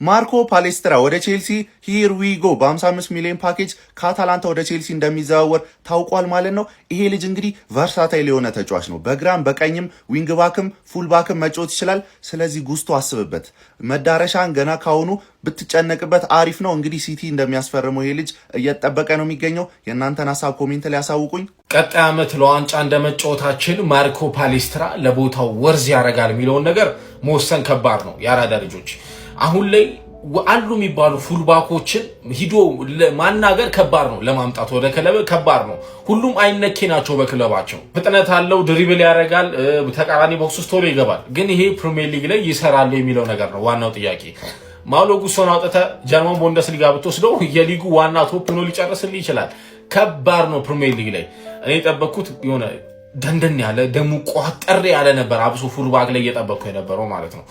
ማርኮ ፓሌስትራ ወደ ቼልሲ ሂር ዊ ጎ በ55 ሚሊዮን ፓኬጅ ከአታላንታ ወደ ቼልሲ እንደሚዘዋወር ታውቋል ማለት ነው። ይሄ ልጅ እንግዲህ ቨርሳታይል የሆነ ተጫዋች ነው። በግራም በቀኝም ዊንግ ባክም ፉል ባክም መጫወት ይችላል። ስለዚህ ጉስቶ አስብበት፣ መዳረሻን ገና ካሁኑ ብትጨነቅበት አሪፍ ነው። እንግዲህ ሲቲ እንደሚያስፈርመው ይሄ ልጅ እየተጠበቀ ነው የሚገኘው። የእናንተን ሀሳብ ኮሜንት ላይ ያሳውቁኝ። ቀጣይ ዓመት ለዋንጫ እንደመጫወታችን ማርኮ ፓሌስትራ ለቦታው ወርዝ ያደርጋል የሚለውን ነገር መወሰን ከባድ ነው። የአራዳ ልጆች አሁን ላይ አሉ የሚባሉ ፉልባኮችን ሂዶ ማናገር ከባድ ነው። ለማምጣት ወደ ክለብ ከባድ ነው። ሁሉም አይነኬ ናቸው በክለባቸው። ፍጥነት አለው፣ ድሪብል ያደርጋል፣ ተቃራኒ ቦክስ ውስጥ ቶሎ ይገባል። ግን ይሄ ፕሪሚየር ሊግ ላይ ይሰራል የሚለው ነገር ነው ዋናው ጥያቄ። ማሎ ጉሶን አውጥተ ጀርመን ቡንደስሊጋ ብትወስደው የሊጉ ዋና ቶፕ ነው ሊጨርስልህ ይችላል። ከባድ ነው ፕሪሚየር ሊግ ላይ። እኔ የጠበቅኩት የሆነ ደንደን ያለ ደሙ ቋጠር ያለ ነበር። አብሶ ፉልባክ ላይ እየጠበቅኩ የነበረው ማለት ነው።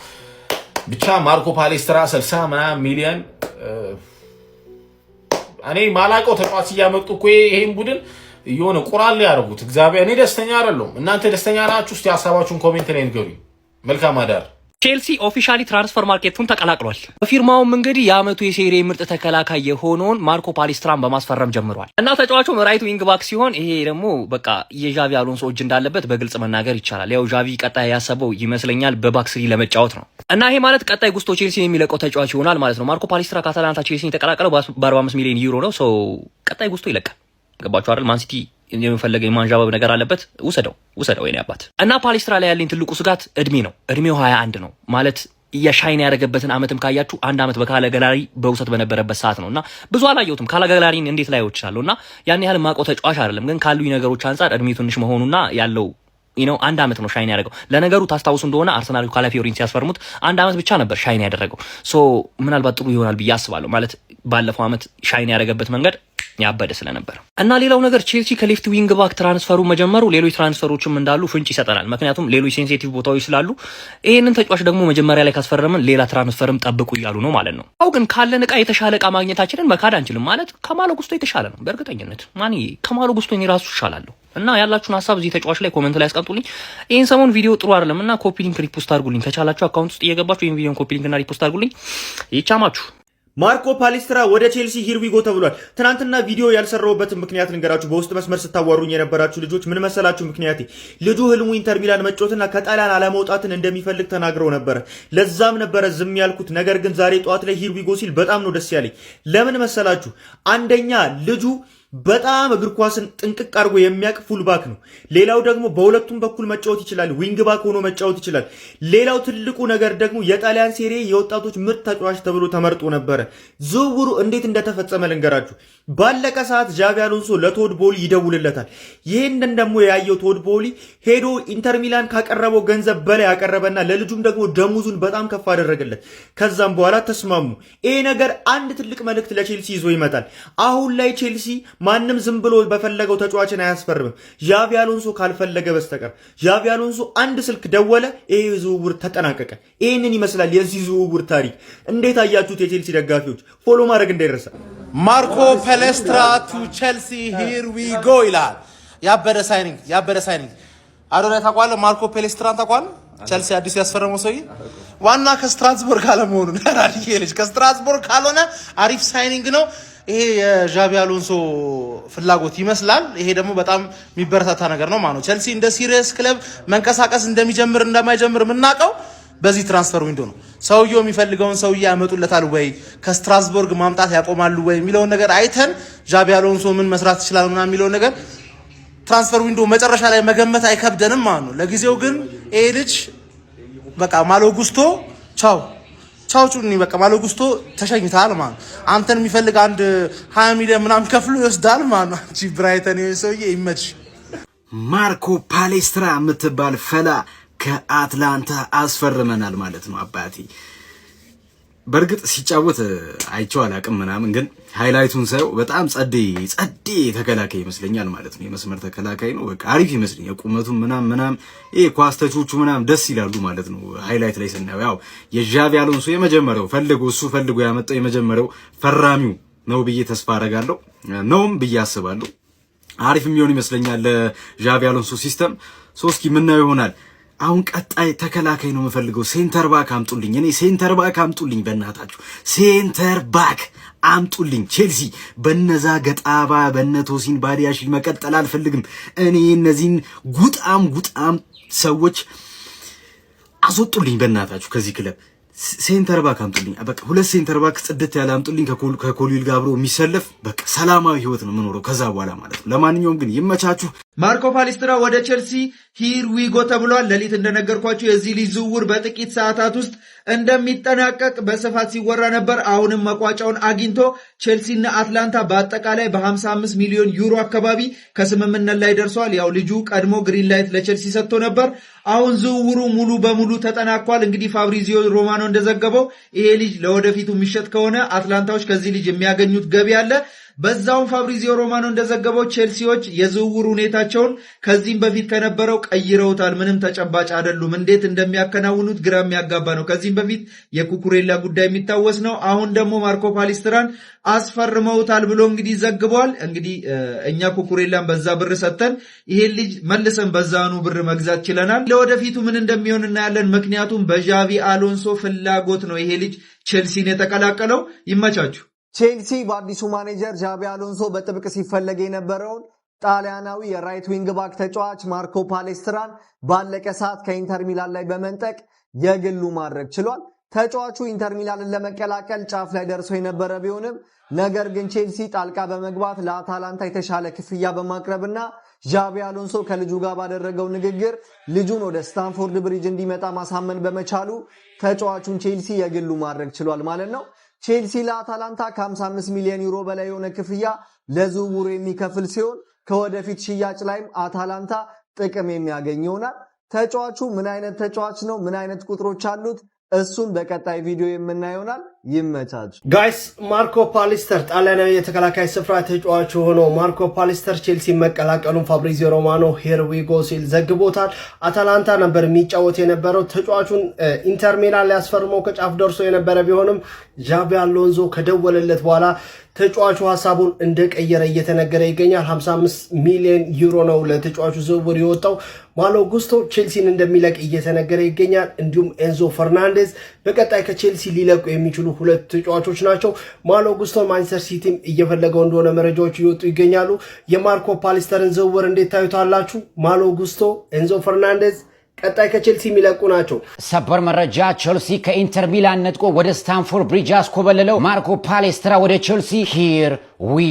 ብቻ ማርኮ ፓሌስትራ 60 ምናምን ሚሊዮን እኔ ማላውቀው ተጫዋች እያመጡ እኮ ይሄን ቡድን የሆነ ቁራል ላይ ያደርጉት። እግዚአብሔር እኔ ደስተኛ አይደለሁም። እናንተ ደስተኛ ናችሁ? እስቲ ሐሳባችሁን ኮሜንት ላይ ንገሩኝ። መልካም አዳር። ቼልሲ ኦፊሻሊ ትራንስፈር ማርኬቱን ተቀላቅሏል። በፊርማውም እንግዲህ የአመቱ የሴሪ ምርጥ ተከላካይ የሆነውን ማርኮ ፓሌስትራን በማስፈረም ጀምሯል እና ተጫዋቹም ራይት ዊንግ ባክ ሲሆን ይሄ ደግሞ በቃ የዣቪ አሎንሶ እጅ እንዳለበት በግልጽ መናገር ይቻላል። ያው ዣቪ ቀጣይ ያሰበው ይመስለኛል በባክ ስሪ ለመጫወት ነው እና ይሄ ማለት ቀጣይ ጉስቶ ቼልሲን የሚለቀው ተጫዋች ይሆናል ማለት ነው። ማርኮ ፓሌስትራ ከአታላንታ ቼልሲን የተቀላቀለው በ45 ሚሊዮን ዩሮ ነው። ሶ ቀጣይ ጉስቶ ይለቃል። ገባችሁ አይደል? ማን ሲቲ የሚፈልገው የማንዣበብ ነገር አለበት። ውሰደው ወይኔ አባት። እና ፓሌስትራ ላይ ያለኝ ትልቁ ስጋት እድሜ ነው። እድሜው 21 ነው ማለት የሻይን ያደረገበትን አመትም ካያችሁ አንድ አመት በካላጋላሪ በውሰት በነበረበት ሰዓት ነውና ብዙ አላየሁትም። ካላጋላሪን እንዴት ላይ ይወችላልና ያን ያህል ማቆ ተጫዋች አይደለም። ግን ካሉኝ ነገሮች አንፃር እድሜው ትንሽ መሆኑና ያለው አንድ አመት ነው ሻይን ያደረገው። ለነገሩ ታስታውሱ እንደሆነ አርሰናል ካላፊዮሪን ሲያስፈርሙት አንድ አመት ብቻ ነበር ሻይን ያደረገው። ሶ ምናልባት ጥሩ ይሆናል ብዬ አስባለሁ። ማለት ባለፈው አመት ሻይን ያደረገበት መንገድ ያበደ ስለነበር እና ሌላው ነገር ቼልሲ ከሌፍት ዊንግ ባክ ትራንስፈሩ መጀመሩ ሌሎች ትራንስፈሮችም እንዳሉ ፍንጭ ይሰጠናል። ምክንያቱም ሌሎች ሴንሲቲቭ ቦታዎች ስላሉ ይሄንን ተጫዋች ደግሞ መጀመሪያ ላይ ካስፈረመን ሌላ ትራንስፈርም ጠብቁ እያሉ ነው ማለት ነው። አው ግን ካለን እቃ የተሻለ እቃ ማግኘታችንን መካድ አንችልም። ማለት ከማሎ ጉስቶ የተሻለ ነው በእርግጠኝነት። ማን ከማሎ ጉስቶ እኔ ራሱ ይሻላል። እና ያላችሁን ሀሳብ እዚህ ተጫዋች ላይ ኮሜንት ላይ አስቀምጡልኝ። ይሄን ሰሞን ቪዲዮ ጥሩ አይደለም እና ኮፒ ሊንክ ሪፖስት አድርጉልኝ። ከቻላችሁ አካውንት ውስጥ እየገባችሁ ይሄን ቪዲዮን ኮፒ ሊንክ እና ሪፖስት አድርጉልኝ። ይቻማችሁ። ማርኮ ፓሌስትራ ወደ ቼልሲ ሂርዊጎ ተብሏል። ትናንትና ቪዲዮ ያልሰራውበትን ምክንያት ልንገራችሁ። በውስጥ መስመር ስታዋሩኝ የነበራችሁ ልጆች ምን መሰላችሁ? ምክንያቴ ልጁ ህልሙ ኢንተር ሚላን መጫወትና ከጣሊያን አለመውጣትን እንደሚፈልግ ተናግረው ነበረ። ለዛም ነበረ ዝም ያልኩት። ነገር ግን ዛሬ ጠዋት ላይ ሂርዊጎ ሲል በጣም ነው ደስ ያለኝ። ለምን መሰላችሁ? አንደኛ ልጁ በጣም እግር ኳስን ጥንቅቅ አድርጎ የሚያውቅ ፉልባክ ነው። ሌላው ደግሞ በሁለቱም በኩል መጫወት ይችላል። ዊንግ ባክ ሆኖ መጫወት ይችላል። ሌላው ትልቁ ነገር ደግሞ የጣሊያን ሴሪ የወጣቶች ምርጥ ተጫዋች ተብሎ ተመርጦ ነበረ። ዝውውሩ እንዴት እንደተፈጸመ ልንገራችሁ። ባለቀ ሰዓት ዣቪ አሎንሶ ለቶድ ቦሊ ይደውልለታል። ይህንን ደግሞ ያየው ቶድ ቦሊ ሄዶ ኢንተር ሚላን ካቀረበው ገንዘብ በላይ ያቀረበና ለልጁም ደግሞ ደሞዙን በጣም ከፍ አደረገለት። ከዛም በኋላ ተስማሙ። ይሄ ነገር አንድ ትልቅ መልእክት ለቼልሲ ይዞ ይመጣል። አሁን ላይ ቼልሲ ማንም ዝም ብሎ በፈለገው ተጫዋችን አያስፈርምም ዣቪ አሎንሶ ካልፈለገ በስተቀር። ዣቪ አሎንሶ አንድ ስልክ ደወለ፣ ይሄ ዝውውር ተጠናቀቀ። ይህንን ይመስላል የዚህ ዝውውር ታሪክ። እንዴት አያችሁት የቼልሲ ደጋፊዎች? ፎሎ ማድረግ እንዳይረሳ። ማርኮ ፓሌስትራ ቱ ቼልሲ ሂር ዊ ጎ ይላል። ያበደ ሳይኒንግ አዶናይ ታውቀዋለህ? ማርኮ ፓሌስትራን ታውቀዋለህ? ቼልሲ አዲስ ያስፈረመው ሰውዬ ዋና ከስትራስቡርግ አለመሆኑ ናራዲዬ ልጅ ከስትራስቡርግ ካልሆነ አሪፍ ሳይኒንግ ነው። ይሄ የዣቪ አሎንሶ ፍላጎት ይመስላል። ይሄ ደግሞ በጣም የሚበረታታ ነገር ነው ማለት ነው። ቼልሲ እንደ ሲሪየስ ክለብ መንቀሳቀስ እንደሚጀምር እንደማይጀምር የምናውቀው በዚህ ትራንስፈር ዊንዶ ነው። ሰውየው የሚፈልገውን ሰውዬ ያመጡለታል ወይ ከስትራስቡርግ ማምጣት ያቆማሉ ወይ የሚለውን ነገር አይተን ዣቪ አሎንሶ ምን መስራት ይችላል ምናምን የሚለውን ነገር ትራንስፈር ዊንዶ መጨረሻ ላይ መገመት አይከብደንም ማለት ነው። ለጊዜው ግን ይሄ ልጅ በቃ ማሎ ጉስቶ ቻው ጩኒ በቃ ማሎ ጉስቶ ተሸኝታል ማለት አንተን የሚፈልግ አንድ 20 ሚሊዮን ምናምን ከፍሎ ይወስዳል ማለት ነው። አንቺ ብራይተን ሰውዬ ይመች። ማርኮ ፓሌስትራ የምትባል ፈላ ከአትላንታ አስፈርመናል ማለት ነው አባቴ። በርግጥ ሲጫወት አይቼው አላቅም ምናምን፣ ግን ሃይላይቱን ሳየው በጣም ጸዴ ተከላካይ ይመስለኛል ማለት ነው። የመስመር ተከላካይ ነው። በቃ አሪፍ ይመስለኛል። ቁመቱም ምናምን ይሄ ኳስ ተቾቹ ምናምን ደስ ይላሉ ማለት ነው። ሃይላይት ላይ ስናየው ያው የዣቪ አሎንሶ የመጀመሪያው ፈልጎ ያመጣው የመጀመሪያው ፈራሚው ነው ብዬ ተስፋ አደርጋለሁ። ነውም ብዬ አስባለሁ። አሪፍ የሚሆን ይመስለኛል ለዣቪ አሎንሶ ሲስተም። ሶስኪ ምናየው ይሆናል። አሁን ቀጣይ ተከላካይ ነው የምፈልገው። ሴንተር ባክ አምጡልኝ። እኔ ሴንተር ባክ አምጡልኝ፣ በእናታችሁ ሴንተር ባክ አምጡልኝ። ቼልሲ በነዛ ገጣባ በነቶሲን ባዲያሽን መቀጠል አልፈልግም። እኔ እነዚህን ጉጣም ሰዎች አስወጡልኝ በእናታችሁ ከዚህ ክለብ። ሴንተር ባክ አምጡልኝ። በቃ ሁለት ሴንተር ባክ ጽድት ያለ አምጡልኝ፣ ከኮሊል ጋር አብሮ የሚሰለፍ በቃ ሰላማዊ ህይወት ነው የምኖረው ከዛ በኋላ ማለት ነው። ለማንኛውም ግን ይመቻችሁ። ማርኮ ፓሌስትራ ወደ ቼልሲ ሂር ዊጎ ተብሏል። ሌሊት እንደነገርኳችሁ የዚህ ልጅ ዝውውር በጥቂት ሰዓታት ውስጥ እንደሚጠናቀቅ በስፋት ሲወራ ነበር። አሁንም መቋጫውን አግኝቶ ቼልሲና አትላንታ በአጠቃላይ በ55 ሚሊዮን ዩሮ አካባቢ ከስምምነት ላይ ደርሷል። ያው ልጁ ቀድሞ ግሪን ላይት ለቼልሲ ሰጥቶ ነበር። አሁን ዝውውሩ ሙሉ በሙሉ ተጠናቋል። እንግዲህ ፋብሪዚዮ ሮማኖ እንደዘገበው ይሄ ልጅ ለወደፊቱ የሚሸጥ ከሆነ አትላንታዎች ከዚህ ልጅ የሚያገኙት ገቢ አለ። በዛውም ፋብሪዚዮ ሮማኖ እንደዘገበው ቼልሲዎች የዝውውር ሁኔታቸውን ከዚህም በፊት ከነበረው ቀይረውታል። ምንም ተጨባጭ አይደሉም። እንዴት እንደሚያከናውኑት ግራ የሚያጋባ ነው። ከዚህም በፊት የኩኩሬላ ጉዳይ የሚታወስ ነው። አሁን ደግሞ ማርኮ ፓሌስትራን አስፈርመውታል ብሎ እንግዲህ ዘግቧል። እንግዲህ እኛ ኩኩሬላን በዛ ብር ሰጥተን ይሄን ልጅ መልሰን በዛኑ ብር መግዛት ችለናል። ለወደፊቱ ምን እንደሚሆን እናያለን። ምክንያቱም በዣቪ አሎንሶ ፍላጎት ነው ይሄ ልጅ ቼልሲን የተቀላቀለው። ይመቻችሁ። ቼልሲ በአዲሱ ማኔጀር ዣቢ አሎንሶ በጥብቅ ሲፈለግ የነበረውን ጣሊያናዊ የራይት ዊንግ ባክ ተጫዋች ማርኮ ፓሌስትራን ባለቀ ሰዓት ከኢንተር ሚላን ላይ በመንጠቅ የግሉ ማድረግ ችሏል። ተጫዋቹ ኢንተር ሚላንን ለመቀላቀል ጫፍ ላይ ደርሶ የነበረ ቢሆንም ነገር ግን ቼልሲ ጣልቃ በመግባት ለአታላንታ የተሻለ ክፍያ በማቅረብና ዣቢ አሎንሶ ከልጁ ጋር ባደረገው ንግግር ልጁን ወደ ስታንፎርድ ብሪጅ እንዲመጣ ማሳመን በመቻሉ ተጫዋቹን ቼልሲ የግሉ ማድረግ ችሏል ማለት ነው። ቼልሲ ለአታላንታ ከ55 ሚሊዮን ዩሮ በላይ የሆነ ክፍያ ለዝውውሩ የሚከፍል ሲሆን ከወደፊት ሽያጭ ላይም አታላንታ ጥቅም የሚያገኝ ይሆናል። ተጫዋቹ ምን አይነት ተጫዋች ነው? ምን አይነት ቁጥሮች አሉት? እሱን በቀጣይ ቪዲዮ የምናየው ይሆናል። ይመቻች ጋይስ። ማርኮ ፓሌስተር ጣሊያናዊ የተከላካይ ስፍራ ተጫዋች ሆነው ማርኮ ፓሌስተር ቼልሲ መቀላቀሉን ፋብሪዚዮ ሮማኖ ሄር ዊ ጎ ሲል ዘግቦታል። አታላንታ ነበር የሚጫወት የነበረው። ተጫዋቹን ኢንተር ሚላን ሊያስፈርመው ከጫፍ ደርሶ የነበረ ቢሆንም ዣቢ አሎንሶ ከደወለለት በኋላ ተጫዋቹ ሐሳቡን እንደቀየረ እየተነገረ ይገኛል። 55 ሚሊዮን ዩሮ ነው ለተጫዋቹ ዝውውር የወጣው። ማሎ ጉስቶ ቼልሲን እንደሚለቅ እየተነገረ ይገኛል። እንዲሁም ኤንዞ ፈርናንዴዝ በቀጣይ ከቼልሲ ሊለቁ የሚችሉ ሁለት ተጫዋቾች ናቸው። ማሎ ጉስቶ ማንቸስተር ሲቲም እየፈለገው እንደሆነ መረጃዎች እየወጡ ይገኛሉ። የማርኮ ፓሌስተርን ዝውውር እንዴት ታዩታላችሁ? ማሎ ጉስቶ፣ ኤንዞ ፈርናንዴዝ ቀጣይ ከቼልሲ የሚለቁ ናቸው። ሰበር መረጃ፣ ቼልሲ ከኢንተር ሚላን ነጥቆ ወደ ስታንፎርድ ብሪጅ ያስኮበለለው ማርኮ ፓሌስትራ ወደ ቼልሲ ሂር ዊ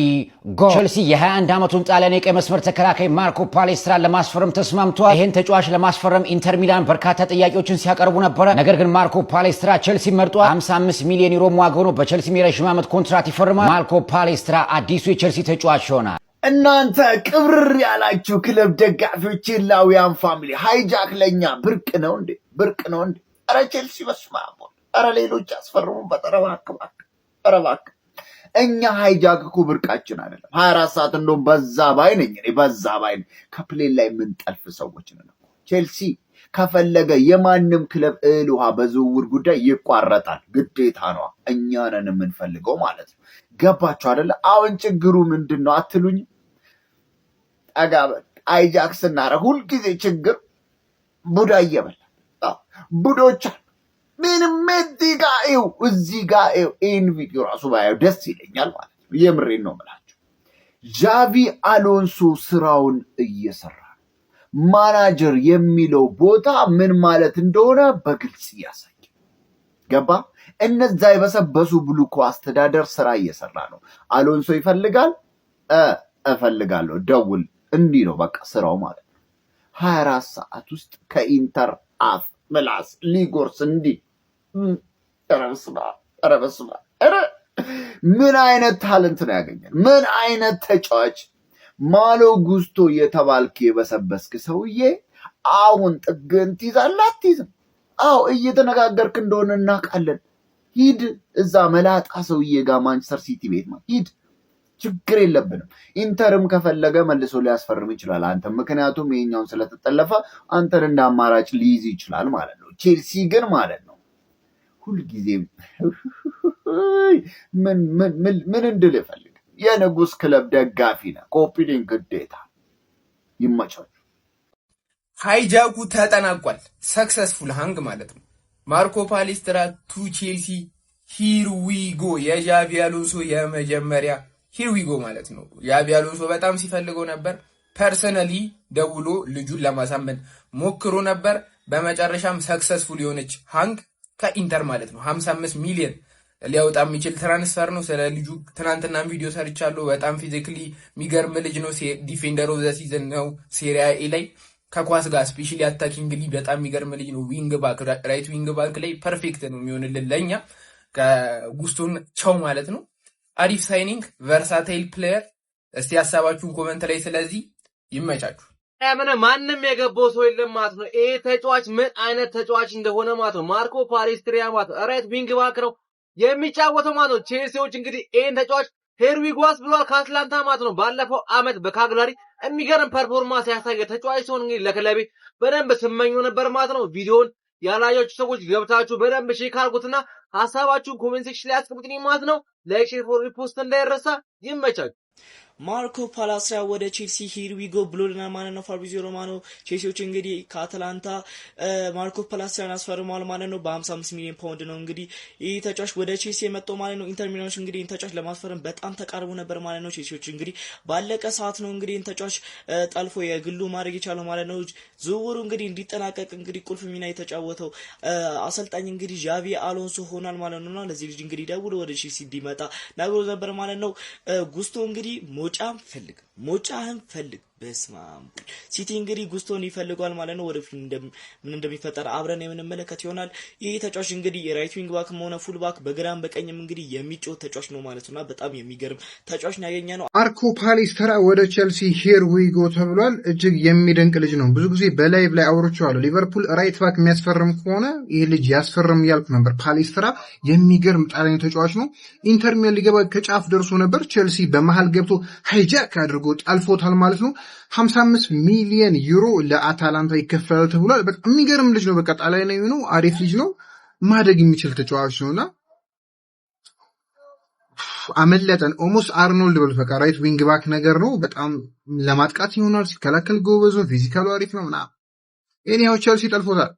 ጎ። ቼልሲ የ21 ዓመቱን ጣሊያን የቀይ መስመር ተከላካይ ማርኮ ፓሌስትራን ለማስፈረም ተስማምቷል። ይህን ተጫዋች ለማስፈረም ኢንተር ሚላን በርካታ ጥያቄዎችን ሲያቀርቡ ነበረ። ነገር ግን ማርኮ ፓሌስትራ ቼልሲ መርጧል። 55 ሚሊዮን ዩሮ ዋጋ ሆኖ በቼልሲ የረዥም ዓመት ኮንትራት ይፈርማል። ማርኮ ፓሌስትራ አዲሱ የቼልሲ ተጫዋች ይሆናል። እናንተ ቅብርር ያላችሁ ክለብ ደጋፊዎች ላውያን ፋሚሊ ሃይጃክ ለኛ ብርቅ ነው እንዴ? ብርቅ ነው እንዴ? ኧረ ቼልሲ በስመ አብ! ኧረ ሌሎች አስፈርሙን በጠረባክ እኛ ሃይጃክ እኮ ብርቃችን አይደለም። 24 ሰዓት እንደውም በዛ ባይ ነኝ እኔ በዛ ባይ ነኝ። ከፕሌን ላይ የምንጠልፍ ሰዎች ነን። ቼልሲ ከፈለገ የማንም ክለብ እህል ውሃ በዝውውር ጉዳይ ይቋረጣል። ግዴታ ነው። እኛ ነን የምንፈልገው ማለት ነው። ገባችሁ አይደለ? አሁን ችግሩ ምንድነው አትሉኝ? አጋበል አይጃክስ እናረግ ሁልጊዜ ችግር ቡዳ እየበላ ቡዶች ምንም እዚህ ጋር ይህን ቪዲዮ ራሱ ባየው ደስ ይለኛል ማለት ነው። የምሬን ነው የምላችሁ። ዣቪ አሎንሶ ስራውን እየሰራ ነው። ማናጀር የሚለው ቦታ ምን ማለት እንደሆነ በግልጽ እያሳየ ገባ። እነዛ የበሰበሱ ብሉኮ አስተዳደር ስራ እየሰራ ነው። አሎንሶ ይፈልጋል፣ እፈልጋለሁ፣ ደውል፣ እንዲህ ነው በቃ ስራው ማለት ነው። 24 ሰዓት ውስጥ ከኢንተር አፍ ምላስ ሊጎርስ እንዲህ ረበስማ ምን አይነት ታለንት ነው ያገኛል? ምን አይነት ተጫዋች! ማሎ ጉስቶ የተባልክ የበሰበስክ ሰውዬ አሁን ጥግን ትይዛለህ አትይዝም? አዎ እየተነጋገርክ እንደሆነ እናውቃለን። ሂድ እዛ መላጣ ሰውዬ ጋር ማንቸስተር ሲቲ ቤት ሂድ፣ ችግር የለብንም። ኢንተርም ከፈለገ መልሶ ሊያስፈርም ይችላል አንተ፣ ምክንያቱም ይሄኛውን ስለተጠለፈ አንተን እንደ አማራጭ ሊይዝ ይችላል ማለት ነው። ቼልሲ ግን ማለት ነው ሁልጊዜም ምን እንድል ይፈልግ የንጉስ ክለብ ደጋፊ ነህ። ኮፒ ሊንክ ግዴታ። ይመቻል። ሃይጃኩ ተጠናቋል። ሰክሰስፉል ሃንግ ማለት ነው። ማርኮ ፓሌስትራ ቱ ቼልሲ ሂር ዊ ጎ የዣቪ አሎንሶ የመጀመሪያ ሂር ዊ ጎ ማለት ነው። ዣቪ አሎንሶ በጣም ሲፈልገው ነበር። ፐርሰናሊ ደውሎ ልጁን ለማሳመን ሞክሮ ነበር። በመጨረሻም ሰክሰስፉል የሆነች ሃንግ ከኢንተር ማለት ነው 55 ሚሊዮን ሊያወጣ የሚችል ትራንስፈር ነው። ስለ ልጁ ትናንትና ቪዲዮ ሰርቻለሁ። በጣም ፊዚካሊ የሚገርም ልጅ ነው። ዲፌንደር ኦፍ ዘ ሲዝን ነው ሴሪያ ኤ ላይ ከኳስ ጋር ስፔሻሊ አታኪንግ ላይ በጣም የሚገርም ልጅ ነው። ዊንግ ባክ ራይት ዊንግ ባክ ላይ ፐርፌክት ነው የሚሆንልን ለኛ ከጉስቶን ቻው ማለት ነው። አሪፍ ሳይኒንግ ቨርሳታይል ፕሌየር። እስቲ ሀሳባችሁን ኮመንት ላይ ስለዚህ ይመቻችሁ። ማንም የገባው ሰው የለም ማለት ነው። ይሄ ተጫዋች ምን አይነት ተጫዋች እንደሆነ ማለት ነው። ማርኮ ፓሌስትራ ማለት ነው ራይት ዊንግ ባክ ነው የሚጫወተው ማለት ነው። ቼልሲዎች እንግዲህ ይሄን ተጫዋች ሄርዊጎስ ብሏል ከአትላንታ ማለት ነው። ባለፈው አመት በካግላሪ የሚገርም ፐርፎርማንስ ያሳየ ተጫዋች ሲሆን እንግዲህ ለክለቤ በደንብ ስመኘው ነበር ማለት ነው። ቪዲዮውን ያላያችሁ ሰዎች ገብታችሁ በደንብ ሼክ አድርጉትና ሐሳባችሁን ኮሜንት ሴክሽን ላይ አስቀምጡልኝ ማለት ነው። ላይክ ሼር ፎር ሪፖስት እንዳይረሳ። ይመቻችሁ። ማርኮ ፓሌስትራ ወደ ቼልሲ ሂር ዊ ጎ ብሎልናል ማለት ነው ፋብሪዚዮ ሮማኖ። ቼልሲዎች እንግዲህ ከአትላንታ ማርኮ ፓሌስትራን አስፈርመዋል ማለት ነው። በ55 ሚሊዮን ፓውንድ ነው እንግዲህ ይህ ተጫዋች ወደ ቼልሲ የመጣው ማለት ነው። ኢንተር ሚላኖች እንግዲህ ይህን ተጫዋች ለማስፈረም በጣም ተቃርቦ ነበር ማለት ነው። ቼልሲዎች እንግዲህ ባለቀ ሰዓት ነው እንግዲህ ይህን ተጫዋች ጠልፎ የግሉ ማድረግ የቻለው ማለት ነው። ዝውውሩ እንግዲህ እንዲጠናቀቅ እንግዲህ ቁልፍ ሚና የተጫወተው አሰልጣኝ እንግዲህ ዣቪ አሎንሶ ሆኗል ማለት ነውና ለዚህ ልጅ እንግዲህ ደውሎ ወደ ቼልሲ እንዲመጣ ነግሮ ነበር ማለት ነው። ጉስቶ እንግዲህ ሞጫህን ፈልግ በስማም ሲቲ እንግዲህ ጉስቶን ይፈልጓል ማለት ነው። ወደፊት ምን እንደሚፈጠር አብረን የምንመለከት ይሆናል። ይህ ተጫዋች እንግዲህ ራይት ዊንግ ባክ ሆነ ፉል ባክ በግራም በቀኝም እንግዲህ የሚጮህ ተጫዋች ነው ማለት ነውና በጣም የሚገርም ተጫዋች ነው ያገኘነው። ማርኮ ፓሌስትራ ወደ ቼልሲ ሂር ዊ ጎ ተብሏል። እጅግ የሚደንቅ ልጅ ነው። ብዙ ጊዜ በላይቭ ላይ አውርቼዋለሁ። ሊቨርፑል ራይት ባክ የሚያስፈርም ከሆነ ይህ ልጅ ያስፈርም እያልኩ ነበር። ፓሌስትራ የሚገርም ጣሊያን ተጫዋች ነው። ኢንተር ሚላን ሊገባ ከጫፍ ደርሶ ነበር። ቼልሲ በመሃል ገብቶ ሃይጃክ አድርጎ ጣልፎታል ማለት ነው። 55 ሚሊዮን ዩሮ ለአታላንታ ይከፈላል ተብሏል። በጣም የሚገርም ልጅ ነው። በቃ ጣሊያናዊ ነው። አሪፍ ልጅ ነው። ማደግ የሚችል ተጫዋች ነውና አመለጠን። ኦልሞስት አርኖልድ በል በቃ ራይት ዊንግ ባክ ነገር ነው። በጣም ለማጥቃት ይሆናል። ሲከላከል ጎበዝ ነው። ፊዚካሉ አሪፍ ነው ምናምን። እኔ ያው ቼልሲ ጠልፎታል።